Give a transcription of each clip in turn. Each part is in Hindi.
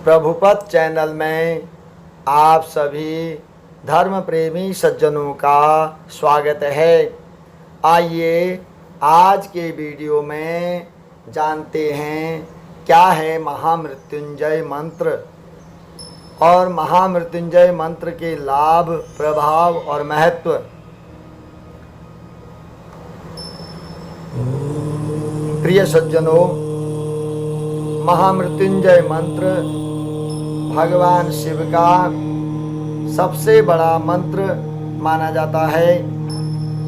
प्रभुपद चैनल में आप सभी धर्म प्रेमी सज्जनों का स्वागत है। आइए आज के वीडियो में जानते हैं क्या है महामृत्युंजय मंत्र और महामृत्युंजय मंत्र के लाभ, प्रभाव और महत्व। प्रिय सज्जनों, महामृत्युंजय मंत्र भगवान शिव का सबसे बड़ा मंत्र माना जाता है।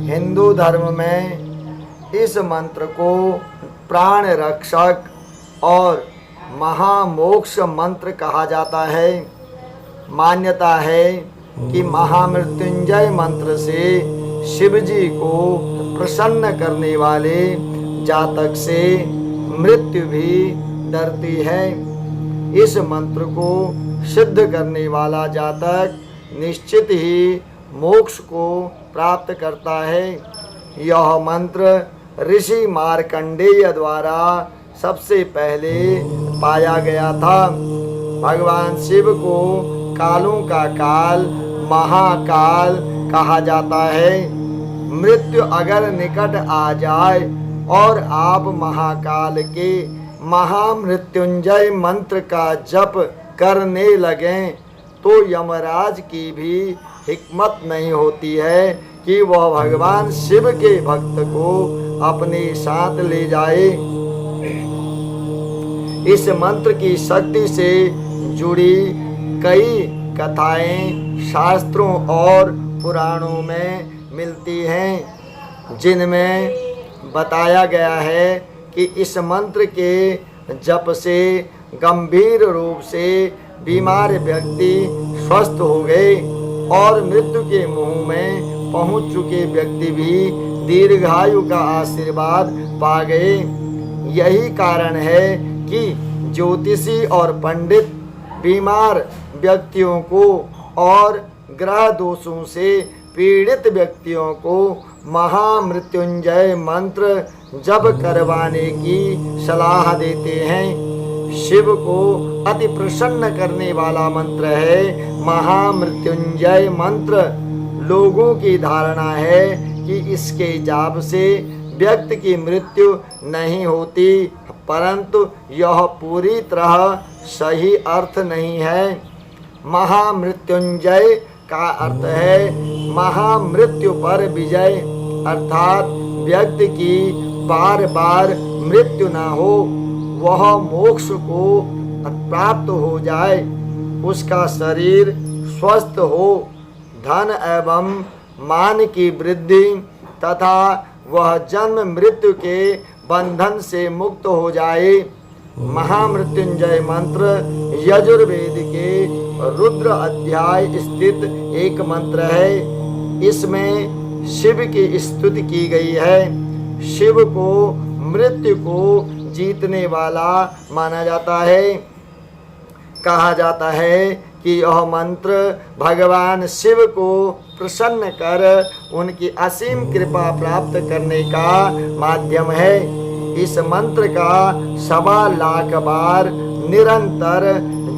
हिंदू धर्म में इस मंत्र को प्राण रक्षक और महामोक्ष मंत्र कहा जाता है। मान्यता है कि महामृत्युंजय मंत्र से शिवजी को प्रसन्न करने वाले जातक से मृत्यु भी डरती है। इस मंत्र को सिद्ध करने वाला जातक निश्चित ही मोक्ष को प्राप्त करता है। यह मंत्र ऋषि मार्कंडेय द्वारा सबसे पहले पाया गया था। भगवान शिव को कालों का काल महाकाल कहा जाता है। मृत्यु अगर निकट आ जाए और आप महाकाल के महामृत्युंजय मंत्र का जप करने लगें तो यमराज की भी हिकमत नहीं होती है कि वह भगवान शिव के भक्त को अपने साथ ले जाए। इस मंत्र की शक्ति से जुड़ी कई कथाएं शास्त्रों और पुराणों में मिलती हैं, जिनमें बताया गया है कि इस मंत्र के जप से गंभीर रूप से बीमार व्यक्ति स्वस्थ हो गए और मृत्यु के मुंह में पहुंच चुके व्यक्ति भी दीर्घायु का आशीर्वाद पा गए। यही कारण है कि ज्योतिषी और पंडित बीमार व्यक्तियों को और ग्रह दोषों से पीड़ित व्यक्तियों को महामृत्युंजय मंत्र जप करवाने की सलाह देते हैं। शिव को अति प्रसन्न करने वाला मंत्र है महामृत्युंजय मंत्र। लोगों की धारणा है कि इसके जाप से व्यक्ति की मृत्यु नहीं होती, परंतु यह पूरी तरह सही अर्थ नहीं है। महामृत्युंजय का अर्थ है महामृत्यु पर विजय, अर्थात व्यक्ति की बार बार मृत्यु न हो, वह मोक्ष को प्राप्त हो जाए, उसका शरीर स्वस्थ हो, धन एवं मान की वृद्धि तथा वह जन्म मृत्यु के बंधन से मुक्त हो जाए। महामृत्युंजय मंत्र यजुर्वेद के रुद्र अध्याय स्थित एक मंत्र है। इसमें शिव की स्तुति की गई है। शिव को मृत्यु को जीतने वाला माना जाता है। कहा जाता है कि यह मंत्र भगवान शिव को प्रसन्न कर उनकी असीम कृपा प्राप्त करने का माध्यम है। इस मंत्र का 1.25 लाख बार निरंतर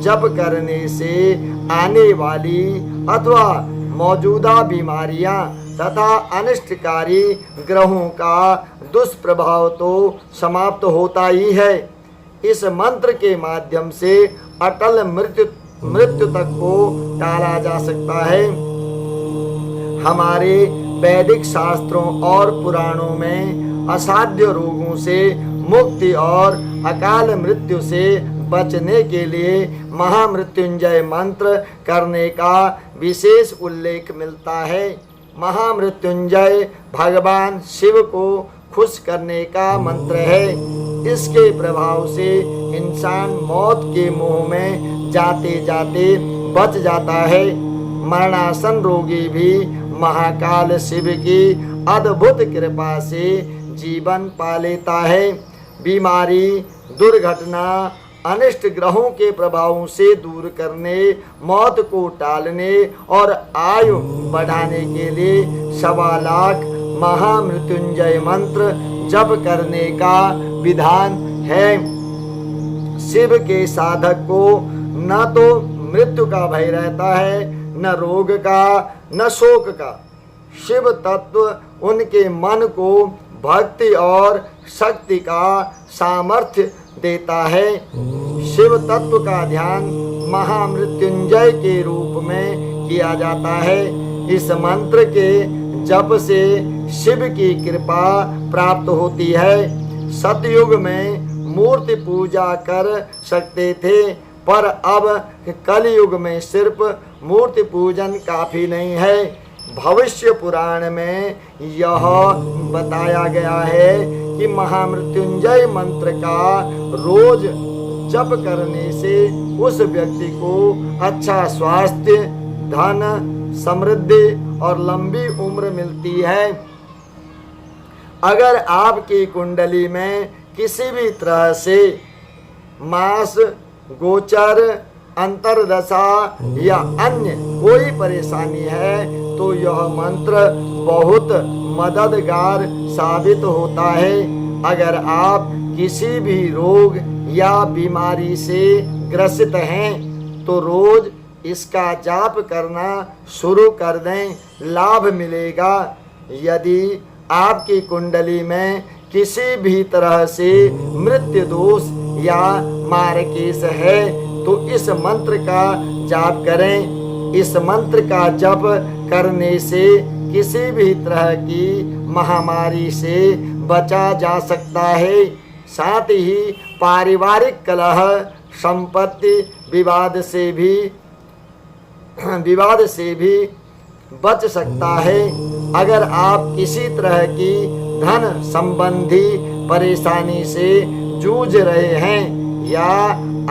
जप करने से आने वाली अथवा मौजूदा बीमारियां तथा अनिष्टकारी ग्रहों का दुष्प्रभाव तो समाप्त होता ही है। इस मंत्र के माध्यम से अटल मृत्यु तक को टाला जा सकता है। हमारे वैदिक शास्त्रों और पुराणों में असाध्य रोगों से मुक्ति और अकाल मृत्यु से बचने के लिए महामृत्युंजय मंत्र करने का विशेष उल्लेख मिलता है। महामृत्युंजय भगवान शिव को खुश करने का मंत्र है। इसके प्रभाव से इंसान मौत के मुंह में जाते जाते बच जाता है। मरणासन रोगी भी महाकाल शिव की अद्भुत कृपा से जीवन पा लेता है। बीमारी, दुर्घटना, अनिष्ट ग्रहों के प्रभावों से दूर करने, मौत को टालने और आयु बढ़ाने के लिए 1.25 लाख महामृत्युंजय मंत्र जप करने का विधान है। शिव के साधक को न तो मृत्यु का भय रहता है, न रोग का, न शोक का। शिव तत्व उनके मन को भक्ति और शक्ति का सामर्थ्य देता है। शिव तत्व का ध्यान महामृत्युंजय के रूप में किया जाता है। इस मंत्र के जप से शिव की कृपा प्राप्त होती है। सतयुग में मूर्ति पूजा कर सकते थे, पर अब कलयुग में सिर्फ मूर्ति पूजन काफी नहीं है। भविष्य पुराण में यह बताया गया है कि महामृत्युंजय मंत्र का रोज जप करने से उस व्यक्ति को अच्छा स्वास्थ्य, धन, समृद्धि और लंबी उम्र मिलती है। अगर आपकी कुंडली में किसी भी तरह से मास, गोचर, अंतरदशा या अन्य कोई परेशानी है तो यह मंत्र बहुत मददगार साबित होता है। अगर आप किसी भी रोग या बीमारी से ग्रसित हैं तो रोज इसका जाप करना शुरू कर दें, लाभ मिलेगा। यदि आपकी कुंडली में किसी भी तरह से मृत्यु दोष या मारकेश है तो इस मंत्र का जाप करें। इस मंत्र का जप करने से किसी भी तरह की महामारी से बचा जा सकता है। साथ ही पारिवारिक कलह, संपत्ति विवाद से भी बच सकता है। अगर आप किसी तरह की धन संबंधी परेशानी से जूझ रहे हैं या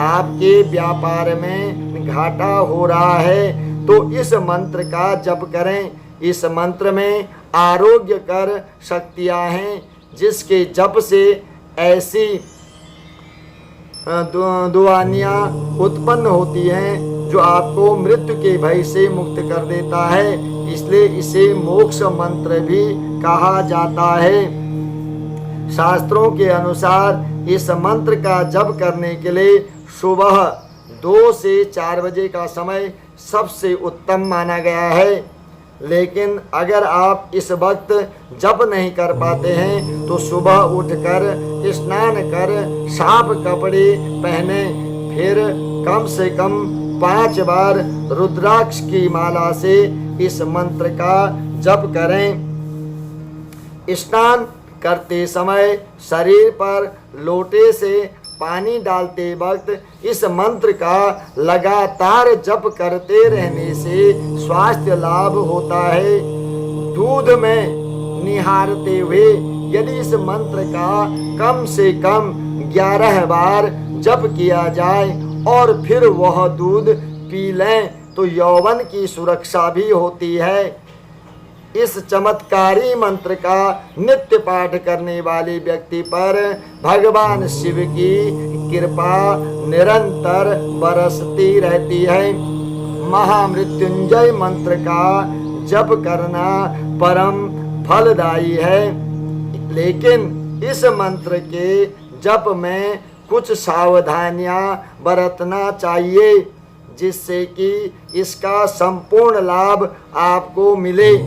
आपके व्यापार में घाटा हो रहा है तो इस मंत्र का जप करें। इस मंत्र में आरोग्य कर शक्तियां हैं जिसके जप से ऐसी दुआनियां उत्पन्न होती हैं जो आपको मृत्यु के भय से मुक्त कर देता है। इसलिए इसे मोक्ष मंत्र भी कहा जाता है। शास्त्रों के अनुसार इस मंत्र का जप करने के लिए सुबह 2 से 4 बजे का समय सबसे उत्तम माना गया है। लेकिन अगर आप इस वक्त जप नहीं कर पाते हैं तो सुबह उठकर स्नान कर साफ कपड़े पहने, फिर कम से कम 5 बार रुद्राक्ष की माला से इस मंत्र का जप करें। स्नान करते समय शरीर पर लोटे से पानी डालते वक्त इस मंत्र का लगातार जप करते रहने से स्वास्थ्य लाभ होता है। दूध में निहारते हुए यदि इस मंत्र का कम से कम 11 बार जप किया जाए और फिर वह दूध पी लें तो यौवन की सुरक्षा भी होती है। इस चमत्कारी मंत्र का नित्य पाठ करने वाले व्यक्ति पर भगवान शिव की कृपा निरंतर बरसती रहती है। महामृत्युंजय मंत्र का जप करना परम फलदायी है, लेकिन इस मंत्र के जप में कुछ सावधानियां बरतना चाहिए जिससे कि इसका संपूर्ण लाभ आपको मिले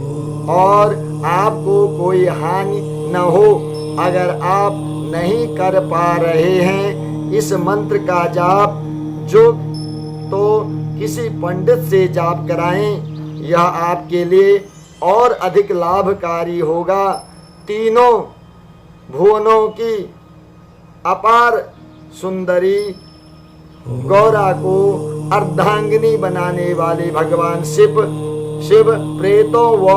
और आपको कोई हानि न हो। अगर आप नहीं कर पा रहे हैं इस मंत्र का जाप तो किसी पंडित से जाप कराएं, यह आपके लिए और अधिक लाभकारी होगा। तीनों भुवनों की अपार सुंदरी गौरा को अर्धांगिनी बनाने वाले भगवान शिव प्रेतों व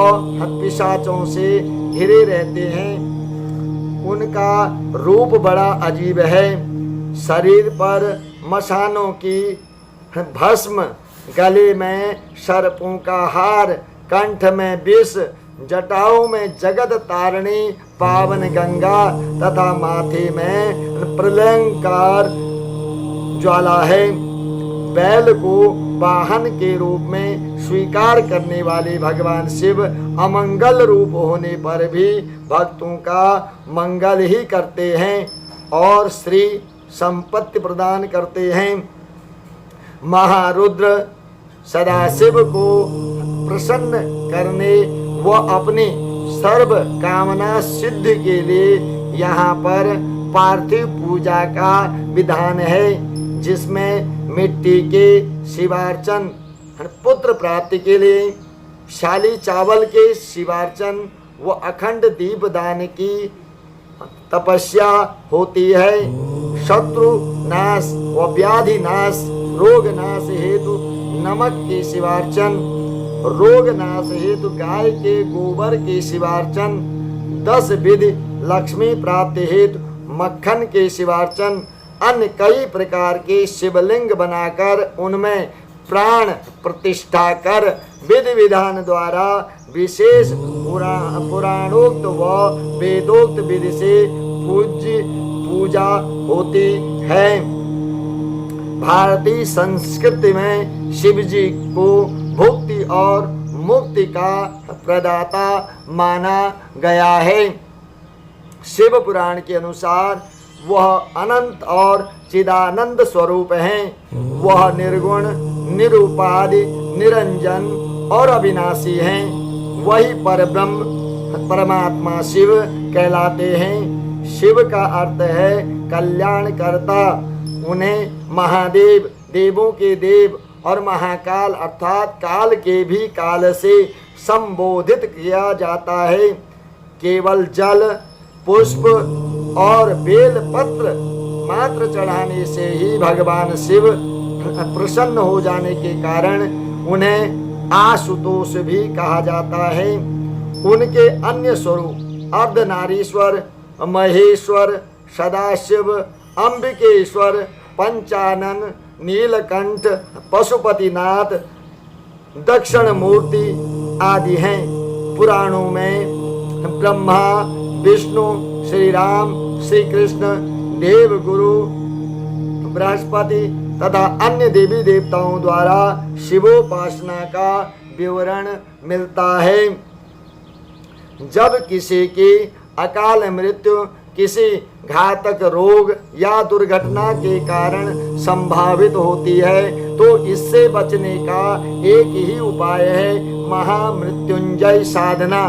हतपिशाचों से घिरे रहते हैं। उनका रूप बड़ा अजीब है। शरीर पर मशानों की भस्म, गले में सर्पों का हार, कंठ में विष, जटाओं में जगत तारिणी पावन गंगा तथा माथे में प्रलयंकार ज्वाला है। बैल को वाहन के रूप में स्वीकार करने वाले भगवान शिव अमंगल रूप होने पर भी भक्तों का मंगल ही करते हैं और श्री संपत्ति प्रदान करते हैं। महारुद्र सदाशिव को प्रसन्न करने व अपनी सर्व कामना सिद्धि के लिए यहाँ पर पार्थिव पूजा का विधान है, जिसमें मिट्टी के शिवार्चन, पुत्र प्राप्ति के लिए शाली चावल के शिवार्चन व अखंड दीपदान की तपस्या होती है। शत्रु नाश व व्याधि नाश, रोग नाश हेतु नमक के शिवार्चन, रोग नाश हेतु गाय के गोबर के शिवार्चन, 10 विधि लक्ष्मी प्राप्ति हेतु मक्खन के शिवार्चन, अन्य कई प्रकार के शिवलिंग बनाकर उनमें प्राण प्रतिष्ठा कर विधि विधान द्वारा विशेष पुराणोक्त व वेदोक्त विधि से पूजा होती है। भारतीय संस्कृति में शिव जी को भुक्ति और मुक्ति का प्रदाता माना गया है। शिव पुराण के अनुसार वह अनंत और चिदानंद स्वरूप हैं। वह निर्गुण, निरुपाधि, निरंजन और अविनाशी हैं। वही परब्रह्म परमात्मा शिव कहलाते हैं। शिव का अर्थ है कल्याणकर्ता। उन्हें महादेव, देवों के देव और महाकाल अर्थात काल के भी काल से संबोधित किया जाता है। केवल जल, पुष्प और बेल पत्र मात्र चढ़ाने से ही भगवान शिव प्रसन्न हो जाने के कारण उन्हें आशुतोष भी कहा जाता है। उनके अन्य स्वरूप अर्धनारीश्वर, महेश्वर, सदाशिव, अंबिकेश्वर, पंचानन, नीलकंठ, पशुपतिनाथ, दक्षिण मूर्ति आदि हैं। पुराणों में ब्रह्मा, विष्णु, श्री राम, श्री कृष्ण, देवगुरु, बृहस्पति तथा अन्य देवी देवताओं द्वारा शिवोपासना का विवरण मिलता है। जब किसी की अकाल मृत्यु किसी घातक रोग या दुर्घटना के कारण संभावित होती है तो इससे बचने का एक ही उपाय है महामृत्युंजय साधना।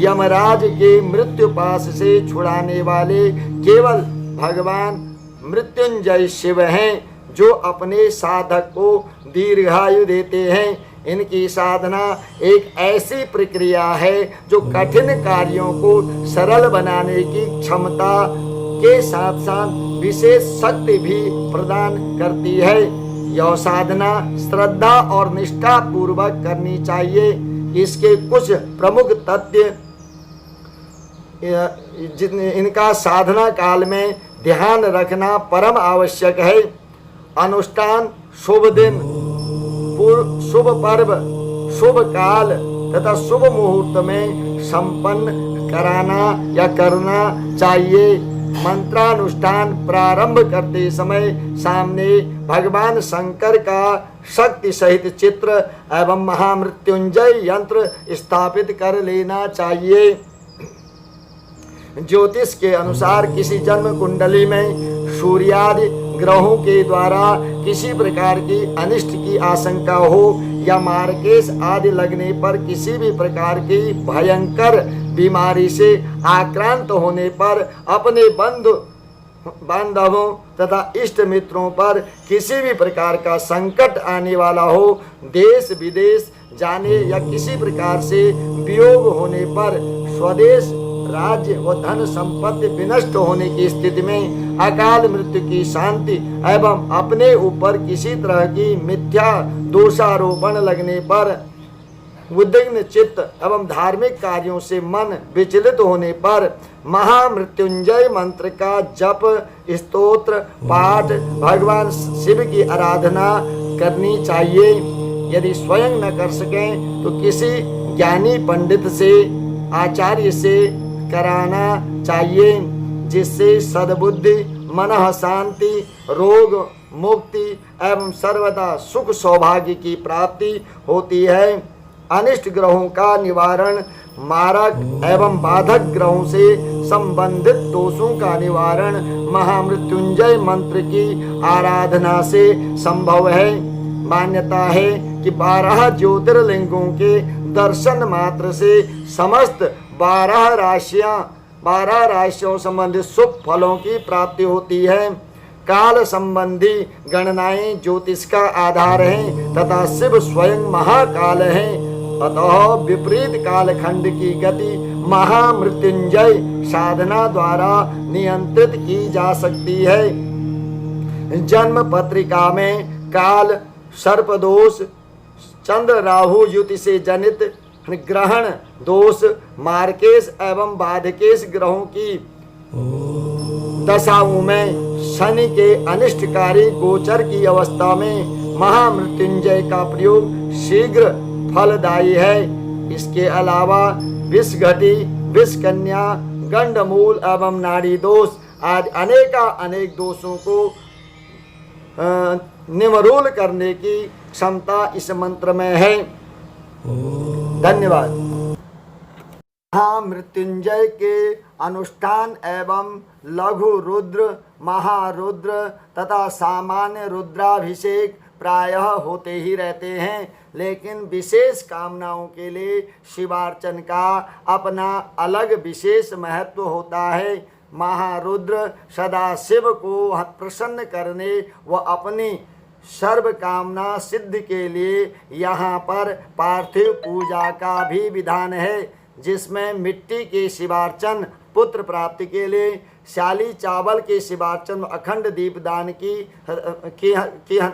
यमराज के मृत्यु पाश से छुड़ाने वाले केवल भगवान मृत्युंजय शिव हैं, जो अपने साधक को दीर्घायु देते हैं। इनकी साधना एक ऐसी प्रक्रिया है जो कठिन कार्यों को सरल बनाने की क्षमता के साथ साथ विशेष शक्ति भी प्रदान करती है। यह साधना श्रद्धा और निष्ठा पूर्वक करनी चाहिए। इसके कुछ प्रमुख तथ्य इनका साधना काल में ध्यान रखना परम आवश्यक है। अनुष्ठान शुभ दिन, शुभ पर्व, शुभ काल तथा शुभ मुहूर्त में संपन्न कराना या करना चाहिए। मंत्रानुष्ठान प्रारंभ करते समय सामने भगवान शंकर का शक्ति सहित चित्र एवं महामृत्युंजय यंत्र स्थापित कर लेना चाहिए। ज्योतिष के अनुसार किसी जन्म कुंडली में सूर्यादि ग्रहों के द्वारा किसी प्रकार की अनिष्ट की आशंका हो या मार्केश आदि लगने पर किसी भी प्रकार की भयंकर बीमारी से आक्रांत होने पर अपने बांधवों तथा इष्ट मित्रों पर किसी भी प्रकार का संकट आने वाला हो, देश विदेश जाने या किसी प्रकार से वियोग होने पर स्वदेश राज्य व धन संपत्ति विनष्ट होने की स्थिति में अकाल मृत्यु की शांति एवं अपने ऊपर किसी तरह की मिथ्या दोषारोपण लगने पर, उद्विग्न चित्त एवं धार्मिक कार्यों से मन विचलित होने पर महामृत्युंजय मंत्र का जप, स्तोत्र पाठ, भगवान शिव की आराधना करनी चाहिए। यदि स्वयं न कर सकें तो किसी ज्ञानी पंडित से, आचार्य से कराना चाहिए, जिससे सद्बुद्धि, मनः शांति, रोग मुक्ति एवं सर्वदा सुख सौभाग्य की प्राप्ति होती है। अनिष्ट ग्रहों का निवारण, मारक एवं बाधक ग्रहों से संबंधित दोषों का निवारण महामृत्युंजय मंत्र की आराधना से संभव है। मान्यता है कि 12 ज्योतिर्लिंगों के दर्शन मात्र से समस्त 12 राशियों संबंधित शुभ फलों की प्राप्ति होती है। काल संबंधी गणनाएं ज्योतिष का आधार हैं तथा शिव स्वयं महाकाल हैं। अतः विपरीत कालखंड की गति महामृत्युंजय साधना द्वारा नियंत्रित की जा सकती है। जन्म पत्रिका में काल, सर्प दोष, चंद्र राहु युति से जनित ग्रहण दोष, मार्केश एवं बाधकेश ग्रहों की दशाओं में शनि के अनिष्टकारी गोचर की अवस्था में महामृत्युंजय का प्रयोग शीघ्र फलदायी है। इसके अलावा विषघटी, विषकन्या, गंडमूल एवं नाड़ी दोष आदि अनेक दोषों को निवरोल करने की क्षमता इस मंत्र में है। धन्यवाद। महामृत्युंजय के अनुष्ठान एवं लघु रुद्र, महारुद्र तथा सामान्य रुद्राभिषेक प्रायः होते ही रहते हैं, लेकिन विशेष कामनाओं के लिए शिवार्चन का अपना अलग विशेष महत्व होता है। महारुद्र सदा शिव को प्रसन्न करने व अपनी सर्व कामना सिद्ध के लिए यहाँ पर पार्थिव पूजा का भी विधान है, जिसमें मिट्टी के शिवार्चन, पुत्र प्राप्ति के लिए शाली चावल के शिवार्चन, अखंड दीपदान की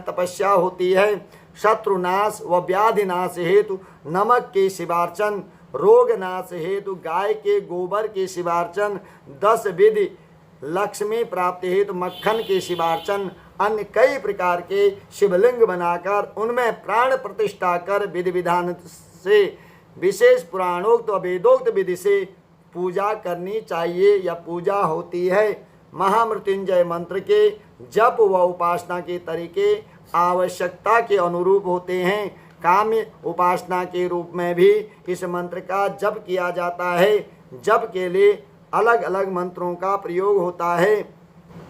तपस्या होती है। शत्रुनाश व व्याधिनाश हेतु नमक के शिवार्चन, रोग नाश हेतु गाय के गोबर के शिवार्चन, 10 विधि लक्ष्मी प्राप्ति हेतु मक्खन के शिवार्चन, अन्य कई प्रकार के शिवलिंग बनाकर उनमें प्राण प्रतिष्ठा कर विधि विधान से विशेष पुराणोक्त व वेदोक्त विधि से पूजा करनी चाहिए या पूजा होती है। महामृत्युंजय मंत्र के जप व उपासना के तरीके आवश्यकता के अनुरूप होते हैं। काम्य उपासना के रूप में भी इस मंत्र का जप किया जाता है। जप के लिए अलग अलग मंत्रों का प्रयोग होता है।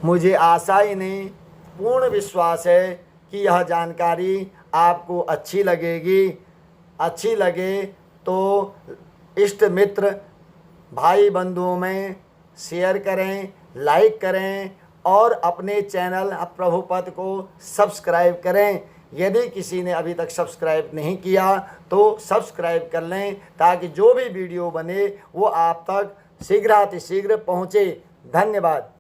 मुझे आशा ही नहीं, पूर्ण विश्वास है कि यह जानकारी आपको अच्छी लगेगी। अच्छी लगे तो इष्ट मित्र भाई बंधुओं में शेयर करें, लाइक करें और अपने चैनल प्रभुपद को सब्सक्राइब करें। यदि किसी ने अभी तक सब्सक्राइब नहीं किया तो सब्सक्राइब कर लें, ताकि जो भी वीडियो बने वो आप तक शीघ्रातिशीघ्र पहुँचे। धन्यवाद।